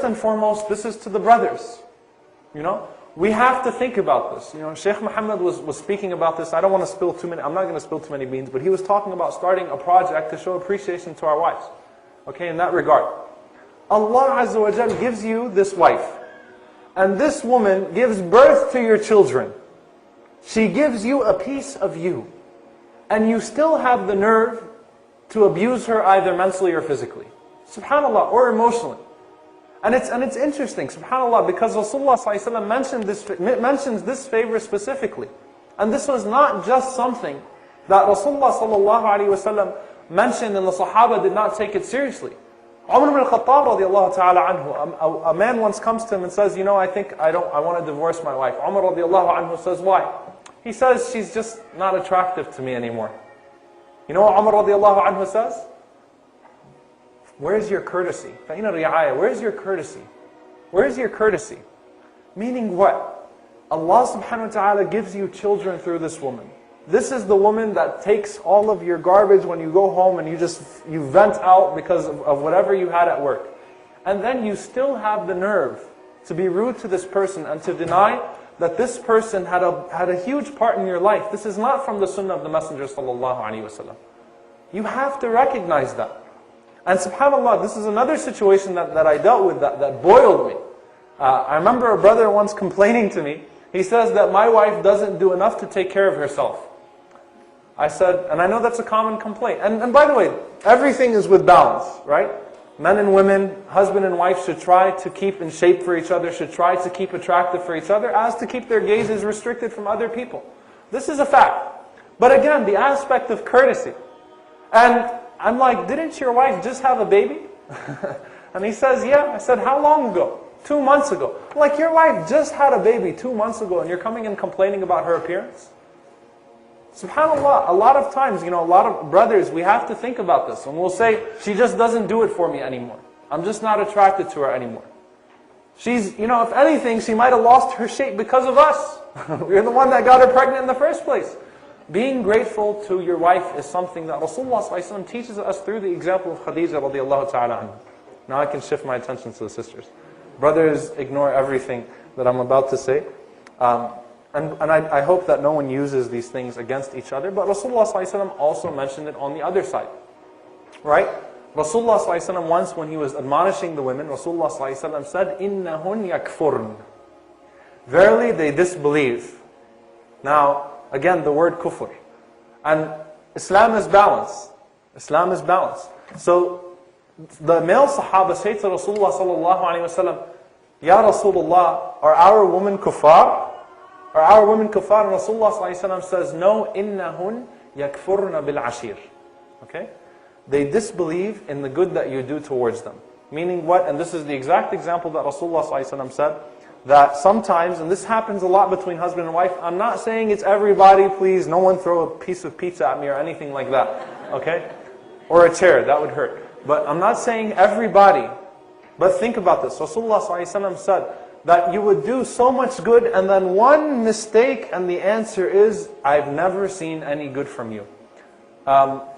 and foremost, this is to the brothers. We have to think about this. Sheikh Muhammad was speaking about this. I don't want to spill too many, I'm not going to spill too many beans, but he was talking about starting a project to show appreciation to our wives. Okay, in that regard. Allah Azza wa Jal gives you this wife. And this woman gives birth to your children. She gives you a piece of you. And you still have the nerve to abuse her either mentally or physically. SubhanAllah, or emotionally. And it's interesting, SubhanAllah, because Rasulullah ﷺ mentions this favor specifically. And this was not just something that Rasulullah ﷺ mentioned and the Sahaba did not take it seriously. Umar ibn al-Khattab radiallahu ta'ala anhu, a man once comes to him and says, I want to divorce my wife. Umar radiallahu anhu says, why? He says, she's just not attractive to me anymore. You know what Umar radiallahu anhu says? Where's your courtesy? Where's your courtesy? Where's your courtesy? Meaning what? Allah subhanahu wa ta'ala gives you children through this woman. This is the woman that takes all of your garbage when you go home and you vent out because of whatever you had at work. And then you still have the nerve to be rude to this person and to deny that this person had a huge part in your life. This is not from the sunnah of the Messenger sallallahu alaihi wasallam. You have to recognize that. And subhanAllah, this is another situation that I dealt with that boiled me. I remember a brother once complaining to me. He says that my wife doesn't do enough to take care of herself. I said, and I know that's a common complaint. And by the way, everything is with balance, right? Men and women, husband and wife should try to keep in shape for each other, should try to keep attractive for each other, as to keep their gazes restricted from other people. This is a fact. But again, the aspect of courtesy. And I'm like, didn't your wife just have a baby? And he says, yeah. I said, how long ago? 2 months ago. I'm like, your wife just had a baby 2 months ago and you're coming and complaining about her appearance? SubhanAllah, a lot of times, a lot of brothers, we have to think about this. And we'll say, she just doesn't do it for me anymore. I'm just not attracted to her anymore. She's, if anything, she might have lost her shape because of us. We're the one that got her pregnant in the first place. Being grateful to your wife is something that Rasulullah ﷺ teaches us through the example of Khadija radiallahu ta'ala anha. Now I can shift my attention to the sisters. Brothers, ignore everything that I'm about to say. And I hope that no one uses these things against each other. But Rasulullah ﷺ also mentioned it on the other side. Right? Rasulullah ﷺ once when he was admonishing the women, Rasulullah ﷺ said, إِنَّهُنْ يَكْفُرْنَ. Verily they disbelieve. Now, again, the word kufr. And Islam is balance. Islam is balance. So, the male Sahaba say to Rasulullah sallallahu alayhi wa sallam, Ya Rasulullah, are our women kuffar? Are our women kuffar? And Rasulullah sallallahu alayhi wa sallam says, no, innahun yakfurna bil ashir. Okay? They disbelieve in the good that you do towards them. Meaning what? And this is the exact example that Rasulullah sallallahu alayhi wa sallam said, that sometimes, and this happens a lot between husband and wife, I'm not saying it's everybody, please, no one throw a piece of pizza at me or anything like that, okay? Or a chair, that would hurt. But I'm not saying everybody, but think about this. Rasulullah ﷺ said that you would do so much good and then one mistake and the answer is, I've never seen any good from you.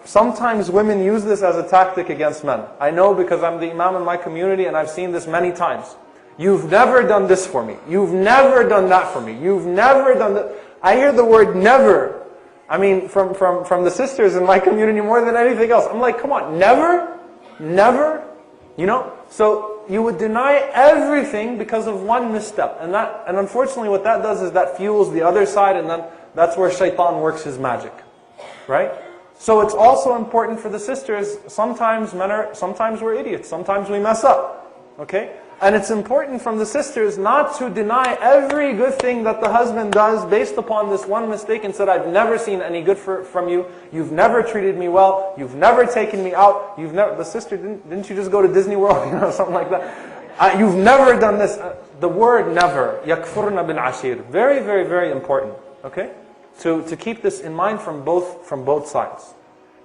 Sometimes women use this as a tactic against men. I know because I'm the imam in my community and I've seen this many times. You've never done this for me. You've never done that for me. You've never done that. I hear the word never. I mean, from the sisters in my community more than anything else. I'm like, come on, never? Never? So you would deny everything because of one misstep. And unfortunately what that does is that fuels the other side and then that's where shaitan works his magic. Right? So it's also important for the sisters, sometimes we're idiots, sometimes we mess up. Okay? And it's important from the sisters not to deny every good thing that the husband does based upon this one mistake and said, I've never seen any good from you. You've never treated me well. You've never taken me out. The sister, didn't you just go to Disney World? Something like that. You've never done this. The word never, yakfurna bil ashir. Very, very, very important. Okay? To keep this in mind from both sides.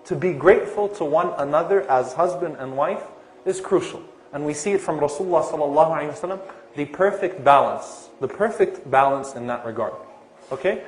To be grateful to one another as husband and wife is crucial. And we see it from Rasulullah sallallahu alaihi wasallam, the perfect balance in that regard. Okay?